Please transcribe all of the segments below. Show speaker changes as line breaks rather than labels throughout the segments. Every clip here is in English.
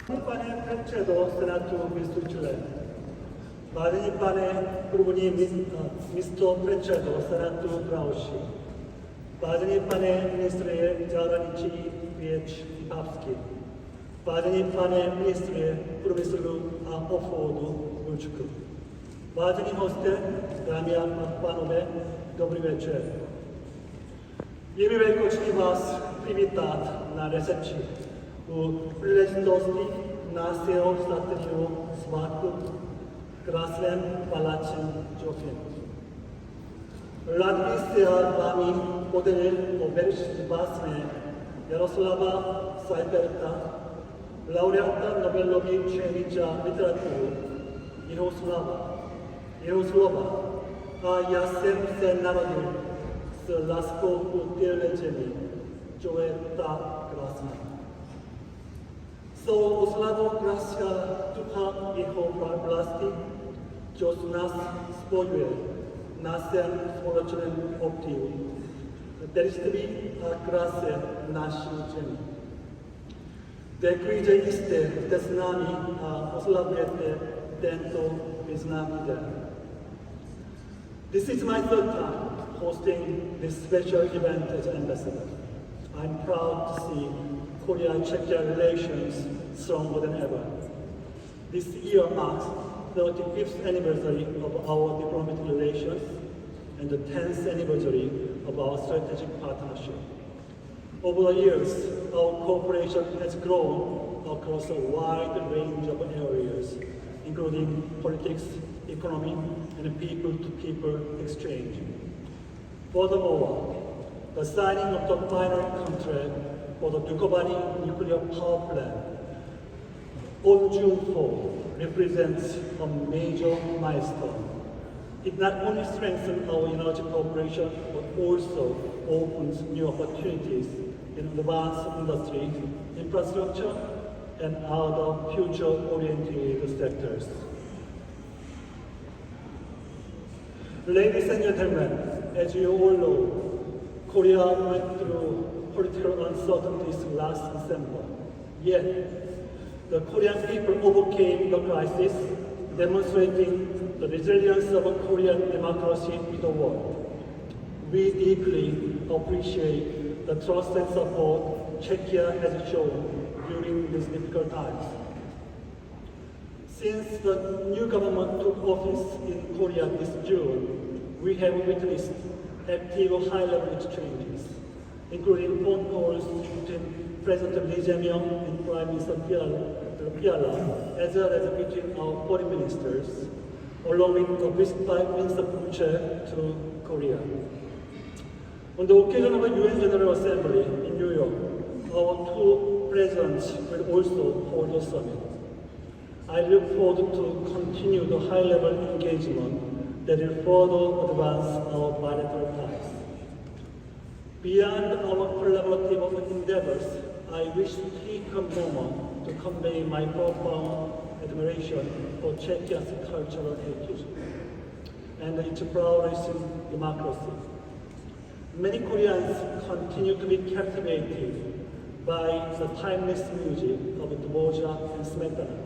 Pane předsedo Senátu městu Chile, vážený pane první místo předsedo Senátu Brauši, vážený pane ministře zahraničí věc Pavsky, vážený pane ministře průmyslu a obchodu Lučku, vážení hosté, dámy a pánové, dobrý večer. Je mi velkočný vás přivítat na recepci u příležitosti našeho státního svátku v krásném paláci Joffin. Rád bych se vámi podělil o verši básně Jaroslava Seiferta, laureáta Nobelovy ceny za literaturu, jeho slova. A já jsem se narodil s láskou k téhle zemi, co je tak krásná. Jsou oslavou krásná ducha jeho vlasti, co nás spojuje v našem společném optivu, dědictví a kráse naší zemi. Děkuji, že jste s námi a oslavujete tento významný den. This is my third time hosting this special event as ambassador. I'm proud to see Korea-Czechia relations stronger than ever. This year marks the 35th anniversary of our diplomatic relations and the 10th anniversary of our strategic partnership. Over the years, our cooperation has grown across a wide range of areas, including politics, economy, and people-to-people exchange. Furthermore, the signing of the final contract for the Dukovany nuclear power plant on June 4 represents a major milestone. It not only strengthens our energy cooperation, but also opens new opportunities in advanced industry, infrastructure, and other future-oriented sectors. Ladies and gentlemen, as you all know, Korea went through political uncertainties last December. Yet, the Korean people overcame the crisis, demonstrating the resilience of Korean democracy to the world. We deeply appreciate the trust and support Czechia has shown during these difficult times. Since the new government took office in Korea this June, we have witnessed active high-level exchanges, including phone calls between President Lee Jae-myung and Prime Minister Fiala, as well as between our foreign ministers, along with the visit by Minister Buche to Korea. On the occasion of the UN General Assembly in New York, our two presidents will also hold a summit. I look forward to continue the high-level engagement that will further advance our bilateral ties. Beyond our collaborative endeavors, I wish to take a moment to convey my profound admiration for Czechia's cultural heritage and its flourishing democracy. Many Koreans continue to be captivated by the timeless music of Dvorak and Smetana,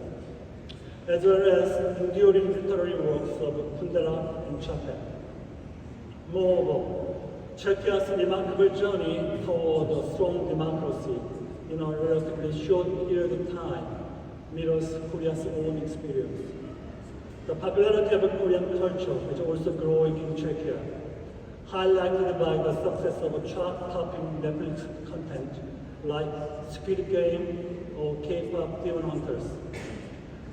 as well as enduring literary works of Kundera and Chopin. Moreover, Czechia's remarkable journey toward a strong democracy in a relatively short period of time mirrors Korea's own experience. The popularity of Korean culture is also growing in Czechia, highlighted by the success of chart-topping Netflix content like Squid Game or K-pop Demon Hunters.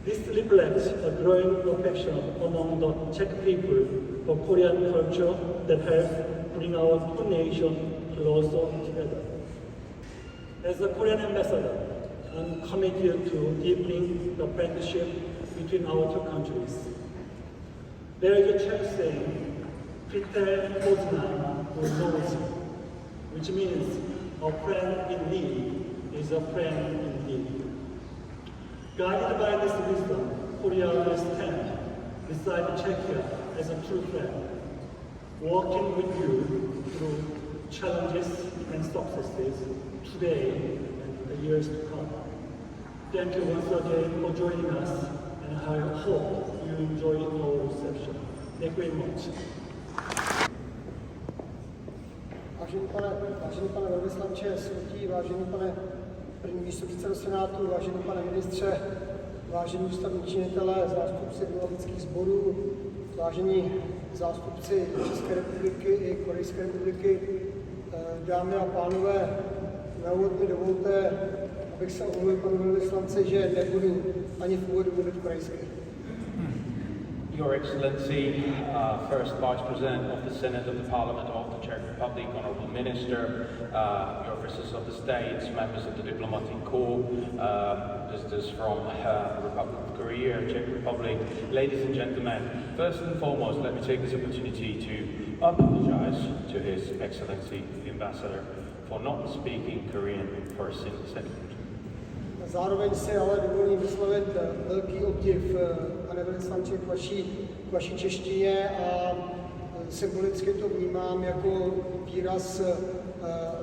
This reflects a growing affection among the Czech people for Korean culture that helps bring our two nations closer together. As a Korean ambassador, I'm committed to deepening the friendship between our two countries. There is a Czech saying, "Pritel pozná, who knows you," which means a friend in need is a friend indeed. Guided by this wisdom, Korea will stand beside Czechia as a true friend, working with you through challenges and successes today and the years to come. Thank you once again for joining us, and I hope you enjoy our reception. Thank you very much.
Vážený pane velvyslanče Světí, vážený pane první místopředsedo Senátu, vážený pane ministře, vážení ústavní činitelé, zástupci diplomatických sborů, vážení zástupci České republiky i Korejské republiky, dámy a pánové, na úvod mi dovolte, abych se omluvil panu velvyslanci, že nebudu ani v úvodu mluvit korejsky.
Your Excellency, First Vice President of the Senate of the Parliament of the Czech Republic, Honourable Minister, your officers of the states, members of the diplomatic corps, visitors from the Republic of Korea, Czech Republic, ladies and gentlemen, first and foremost, let me take this opportunity to apologize to His Excellency the Ambassador for not speaking Korean for a single second.
Zároveň si ale dovolím vyslovit velký obdiv, pane velvyslanče, k vaší češtině a symbolicky to vnímám jako výraz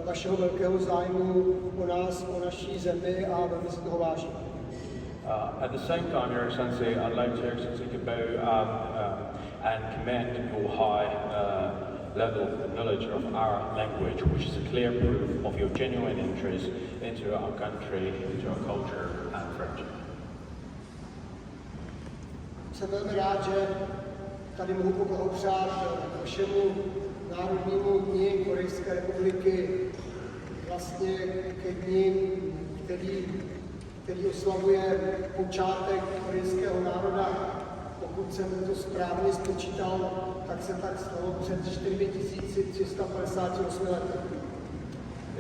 vašeho velkého zájmu o nás, o naší zemi a velmi si toho vážím.
At the same time, Your Excellency, I'd like to take a bow and commend your high level of knowledge of our language, which is a clear proof of your genuine interest into our country, into our culture and friendship.
Jsem velmi rád, že tady mohu poblahopřát vašemu národnímu dni Korejské republiky, vlastně ke dni, který oslavuje počátek korejského národa. Pokud jsem to správně spočítal, tak se tak stalo před 4358 lety.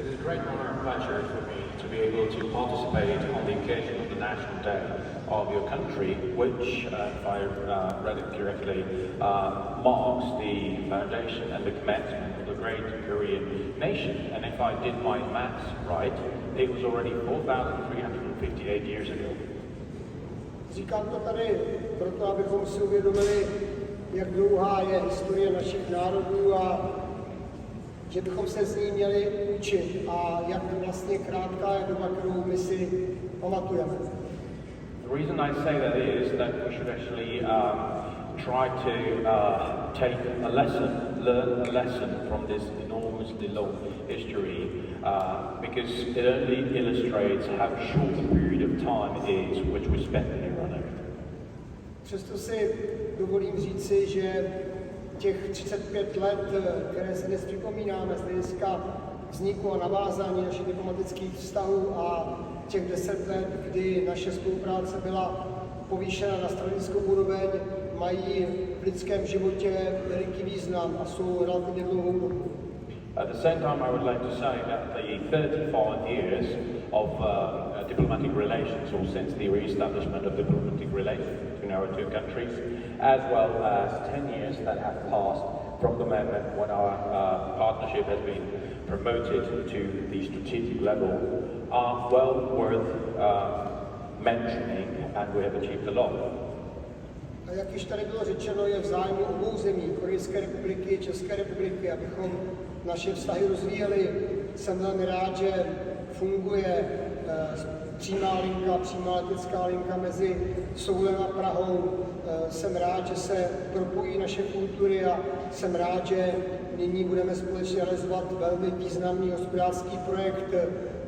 It is a great honor and pleasure for me to be able to participate on the occasion of the National Day of your country, which, if I read it correctly, marks the foundation and the commencement of the great Korean nation. And if I did my maths right, it was already 4,358 years ago.
Říkám to tady proto, abychom si uvědomili, jak dlouhá je historie našich národů a že bychom se z ní měli učit a jak vlastně krátká je doba, kterou my si pamatujeme.
The reason I say that is that we should actually try to take a lesson, learn a lesson from this enormously long history, because it only illustrates how short the period of time is which we spent here on Earth.
Přesto si dovolím říci, že těch 35 let, které se dnes připomínáme z hlediska vzniku a navázání našich diplomatických vztahů a těch 10 let, kdy naše spolupráce byla povýšena na strategickou úroveň, mají v lidském životě veliký význam a jsou relativně dlouhou dobu.
At the same time, I would like to say that the 35 years of diplomatic relations, or since the re-establishment of diplomatic relations between our two countries, as well as 10 years that have passed from the moment when our partnership has been promoted to the strategic level, are well worth mentioning, and we have achieved a lot.
A jak již tady bylo řečeno, je v zájmu obou zemí, Korejské republiky, České republiky, abychom naše vztahy rozvíjeli. Jsem velmi rád, že funguje přímá letecká linka mezi Soulem a Prahou. Jsem rád, že se propojí naše kultury a jsem rád, že nyní budeme společně realizovat velmi významný hospodářský projekt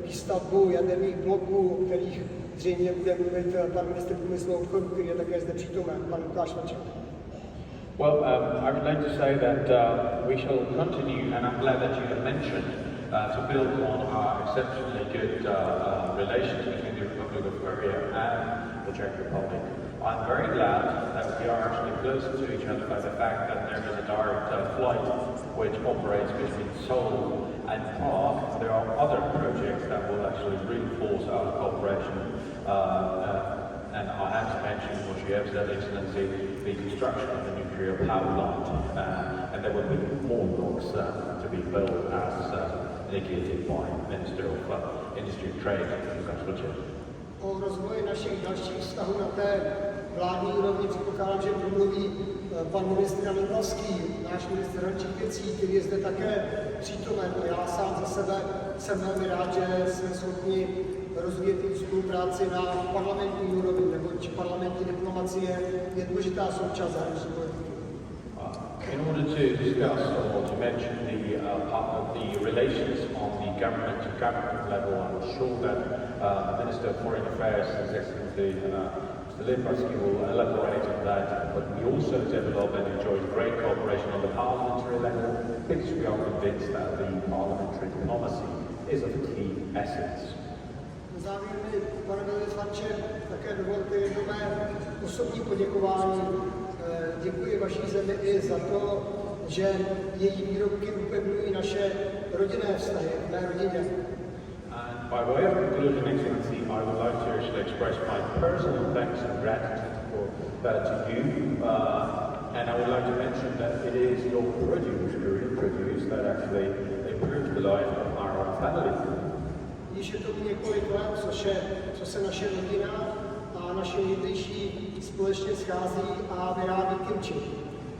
výstavbu jaderných bloků, o kterých zřejmě bude mluvit pan ministr průmyslu a obchodu, který je také zde přítomen, pan Lukáš Vlček.
Well, I would like to say that we shall continue, and I'm glad that you have mentioned, to build on our exceptionally good relations between the Republic of Korea and the Czech Republic. I'm very glad that we are actually closer to each other by the fact that there is a direct flight which operates between Seoul and Prague. There are other projects that will actually reinforce our cooperation. And I have to mention what you have said, Excellency, the construction of the nuclear power plant, and there will be more blocks to be built as indicated by Minister of Industry and Trade, Lukáš Vlček.
O rozvoji našich dalších vztahů na té vládní úrovni předpokládám, že promluví pan ministr Jan Lipavský, náš ministr zahraničních věcí, který je zde také přítomen. A já sám za sebe jsem velmi rád, že jsme schopni rozvíjet i spolupráci na parlamentní úrovni, neboť parlamentní diplomacie je důležitá součást zahraniční politiky.
In order to discuss or to mention the relations on the government-to-government level, I'm sure that the Minister of Foreign Affairs, His Excellency Mr. Limbrecht, will elaborate on that. But we also develop and enjoy great cooperation on the parliamentary level because we are convinced that the parliamentary diplomacy is of key essence.
Na závěr mi, pane velvyslanče, také dovolte jedno mé osobní poděkování. Děkuji vaší zemi i za to, že její výrobky upevňují naše rodinné vztahy v mé rodině.
And by way of conclusion, Excellency, I would like to actually express my personal thanks and gratitude to you. And I would like to mention that it is your produce that actually improved the life of our own family.
Již je to několik let, co se naše rodina a naše nejbližší společně schází a vyrábí kimchi.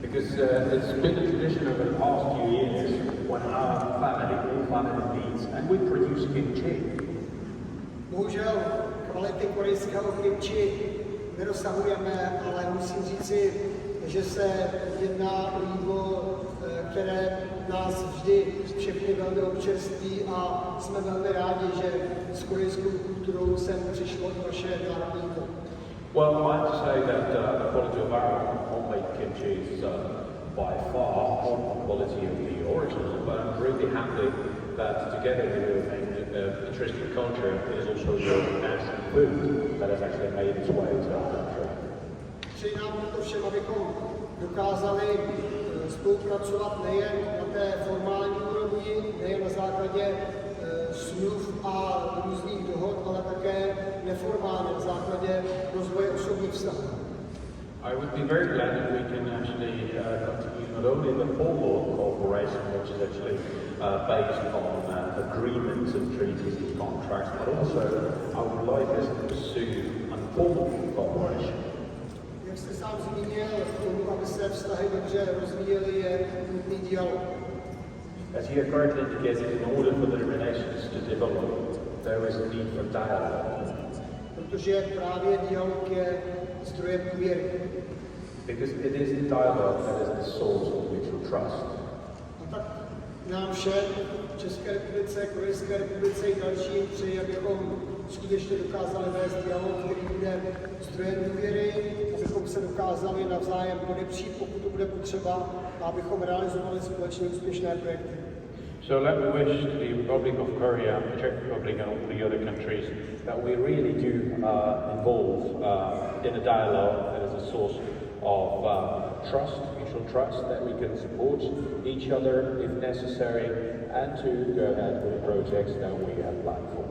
Because it's been a tradition over the past few years when our family meets and we produce kimchi.
Bohužel kvality korejského kimchi nedosahujeme, ale musím říci, že se jedná o jídlo, které nás vždy všechny velmi občerství a jsme velmi rádi, že s korejskou kulturou sem přišlo i vaše národní jídlo.
Well, I have to say that the quality of our homemade kimchi is by far not the quality of the original, but I'm really happy that together with an interesting culture, it is also your national food that has actually made its way to our country.
Přeji nám to všem, abychom dokázali spolupracovat nejen na té formální úrovni, nejen na základě smluv a různých dohod, ale také neformálně na základě rozvoje osobních vztahů.
I would be very glad if we can actually continue not only the formal cooperation, which is actually based on agreements and treaties and contracts, but also I would like us to pursue informal cooperation.
Jak jste sám zmínil, k tomu, aby se vztahy dobře rozvíjely, je nutný dialog.
As you have correctly indicated, in order for the relations to develop, there is a need for dialogue.
Protože právě dialog je zdrojem důvěry.
Because it is the dialogue that is the source of mutual trust.
A tak nám všem, České republice, Korejské republice i dalším přeji, abychom skutečně dokázali vést dialog, který bude zdrojem důvěry, abychom se dokázali navzájem podepřít, pokud to bude potřeba, a abychom realizovali společně úspěšné projekty.
So let me wish to the Republic of Korea, the Czech Republic and all the other countries that we really do involve in a dialogue that is a source of trust, mutual trust, that we can support each other if necessary and to go ahead with the projects that we have planned for.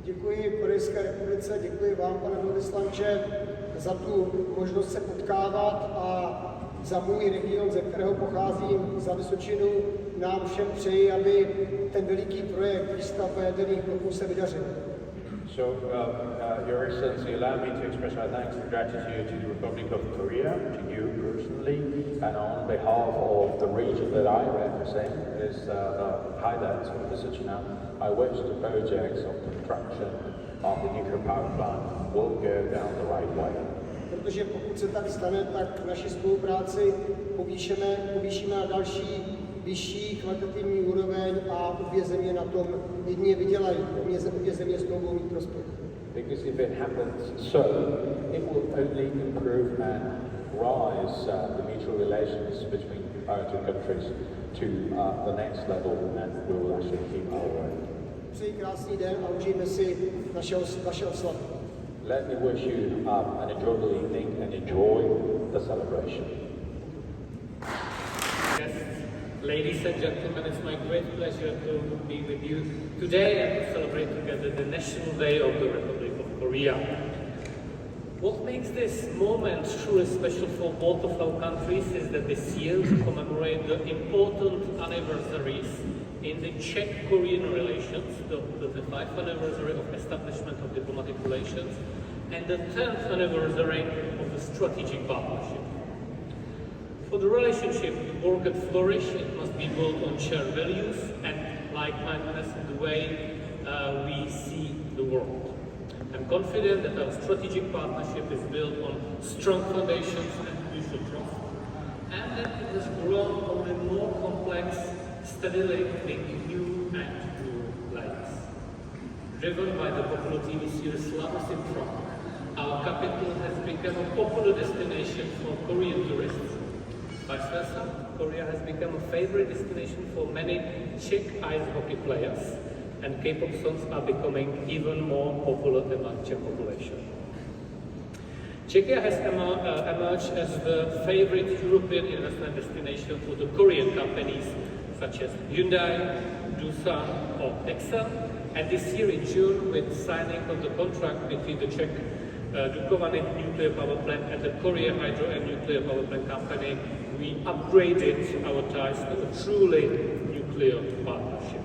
Děkuji Korejské republice, děkuji vám, pane velvyslanče, za tu možnost se potkávat a za můj region, ze kterého pocházím, za Vysočinu, nám všem přeji, aby ten veliký projekt výstavby jaderných bloků se vydařil.
So, Your Excellency, allow me to express my thanks and gratitude to the Republic of Korea, to you personally, and on behalf of the region that I represent, is highlights of Vysočina. I wish the projects of construction of the nuclear power plant will go down the right way.
Protože pokud se tak stane, tak naši spolupráci povýšíme na další vyšší kvalitativní úroveň a obě země na tom jedině vydělají. Obě země z toho budou mít prospěch.
Because if it happens so, it will only improve and rise the mutual relations between our two countries to the next level, and we will actually keep our way.
Přeji krásný den a užijme si vaše oslavy.
Let me wish you an enjoyable evening and enjoy the celebration.
Yes, ladies and gentlemen, it's my great pleasure to be with you today and to celebrate together the National Day of the Republic of Korea. What makes this moment truly special for both of our countries is that this year we commemorate the important anniversaries in the Czech-Korean relations, the 5th anniversary of establishment of diplomatic relations, and the 10th anniversary of the strategic partnership. For the relationship to work and flourish, it must be built on shared values and like-mindedness in the way we see the world. I'm confident that our strategic partnership is built on strong foundations and mutual trust, and that it has grown only more complex, steadily making new and new lights. Driven by the popular TV series Lovers in Prague, our capital has become a popular destination for Korean tourists. Vice versa, Korea has become a favorite destination for many Czech ice hockey players, and K-pop songs are becoming even more popular among Czech population. Czechia has emerged as the favorite European investment destination for the Korean companies such as Hyundai, Doosan or Exxon, and this year in June, with signing of the contract between the Czech Dukovany nuclear power plant and the Korea Hydro and Nuclear Power Plant Company, we upgraded our ties to a truly nuclear partnership.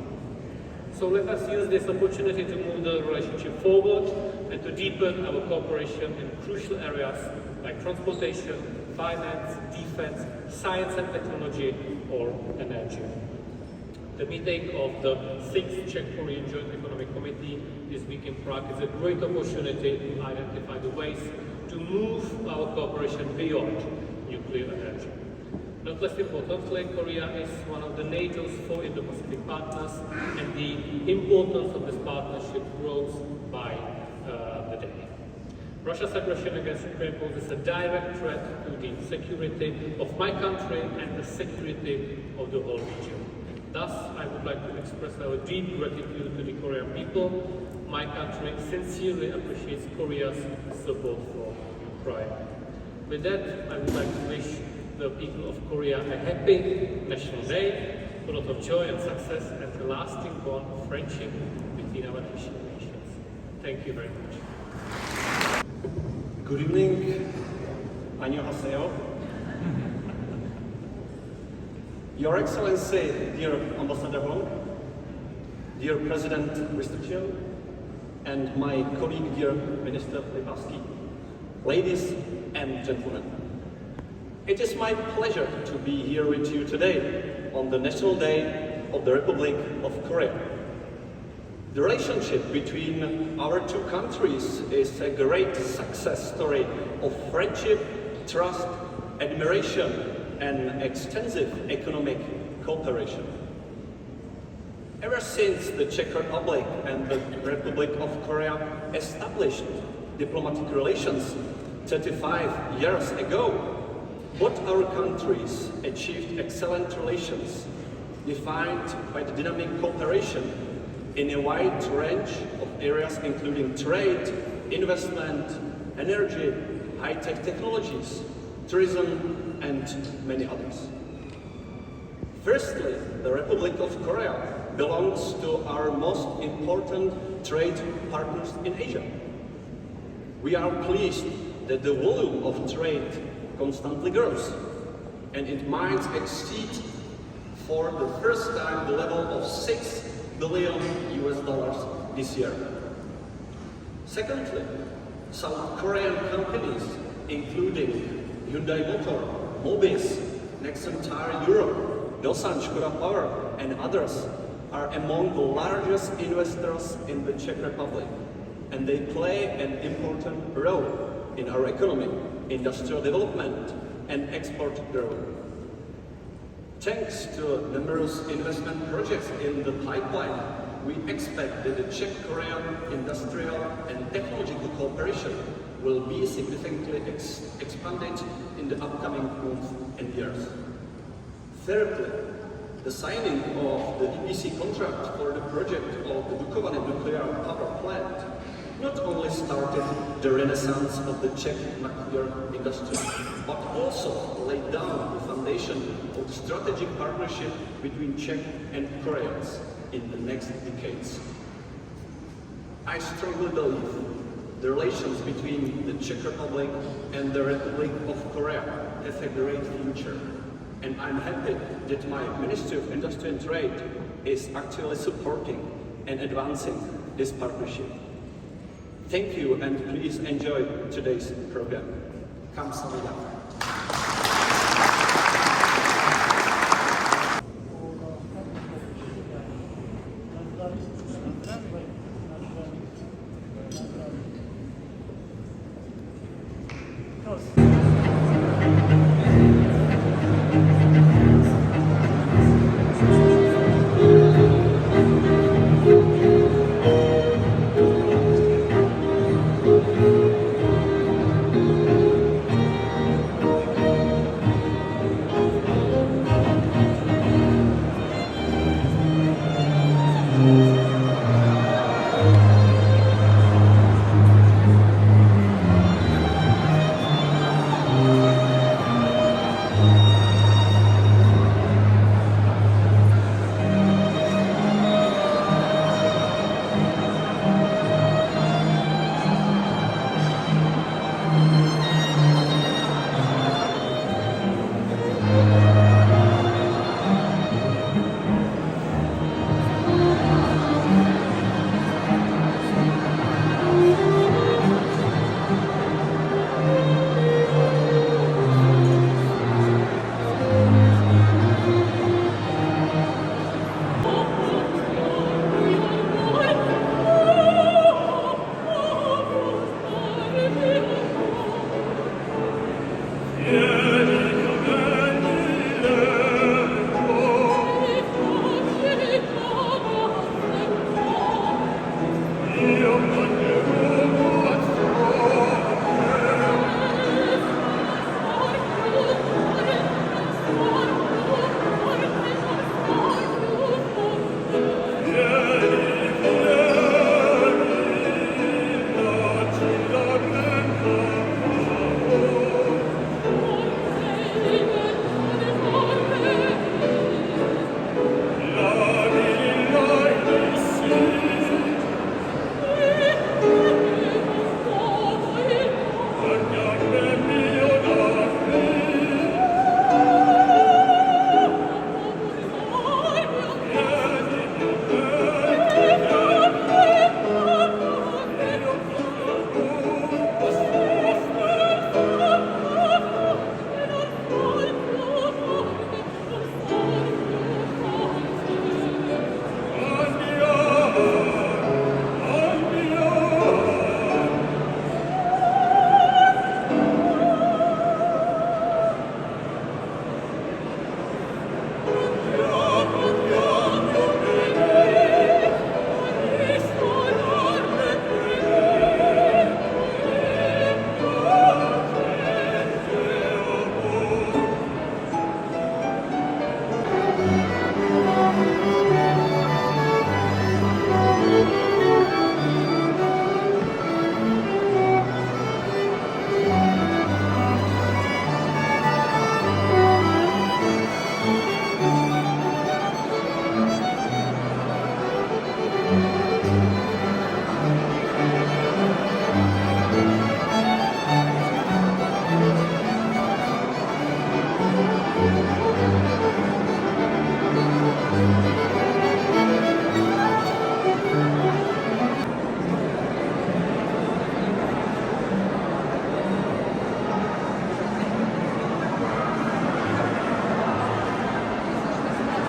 So let us use this opportunity to move the relationship forward and to deepen our cooperation in crucial areas like transportation, finance, defense, science and technology, or energy. The meeting of the 6th Czech-Korean Joint Economic Committee this week in Prague is a great opportunity to identify the ways to move our cooperation beyond nuclear energy. Not less importantly, Korea is one of the NATO's 4 Indo-Pacific partners, and the importance of this partnership grows by the day. Russia's aggression against Ukraine poses a direct threat to the security of my country and the security of the whole region. Thus, I would like to express our deep gratitude to the Korean people. My country sincerely appreciates Korea's support for Ukraine. With that, I would like to wish the people of Korea a happy National Day, full of joy and success, and a lasting bond of friendship between our nations. Thank you very much.
Good evening. 안녕하세요. Your Excellency, dear Ambassador Hong, dear President Mr. Chiu, and my colleague, dear Minister Lipavsky, ladies and gentlemen. It is my pleasure to be here with you today on the National Day of the Republic of Korea. The relationship between our two countries is a great success story of friendship, trust, admiration, and extensive economic cooperation. Ever since the Czech Republic and the Republic of Korea established diplomatic relations 35 years ago, both our countries achieved excellent relations, defined by the dynamic cooperation in a wide range of areas including trade, investment, energy, high-tech technologies, tourism, and many others. Firstly, the Republic of Korea belongs to our most important trade partners in Asia. We are pleased that the volume of trade constantly grows, and it might exceed for the first time the level of $6 billion this year. Secondly, South Korean companies, including Hyundai Motor, Mobis, Nexon Tire Europe, Doosan Škoda Power, and others, are among the largest investors in the Czech Republic, and they play an important role in our economy, industrial development, and export growth. Thanks to numerous investment projects in the pipeline, we expect that the Czech-Korean industrial and technological cooperation will be significantly expanded in the upcoming months and years. Thirdly, the signing of the EPC contract for the project of the Dukovany nuclear power plant not only started the renaissance of the Czech nuclear industry, but also laid down the foundation of the strategic partnership between Czech and Koreans in the next decades. I strongly believe the relations between the Czech Republic and the Republic of Korea have a great future, and I'm happy that my Ministry of Industry and Trade is actively supporting and advancing this partnership. Thank you, and please enjoy today's program. Kamsahamnida.
Close.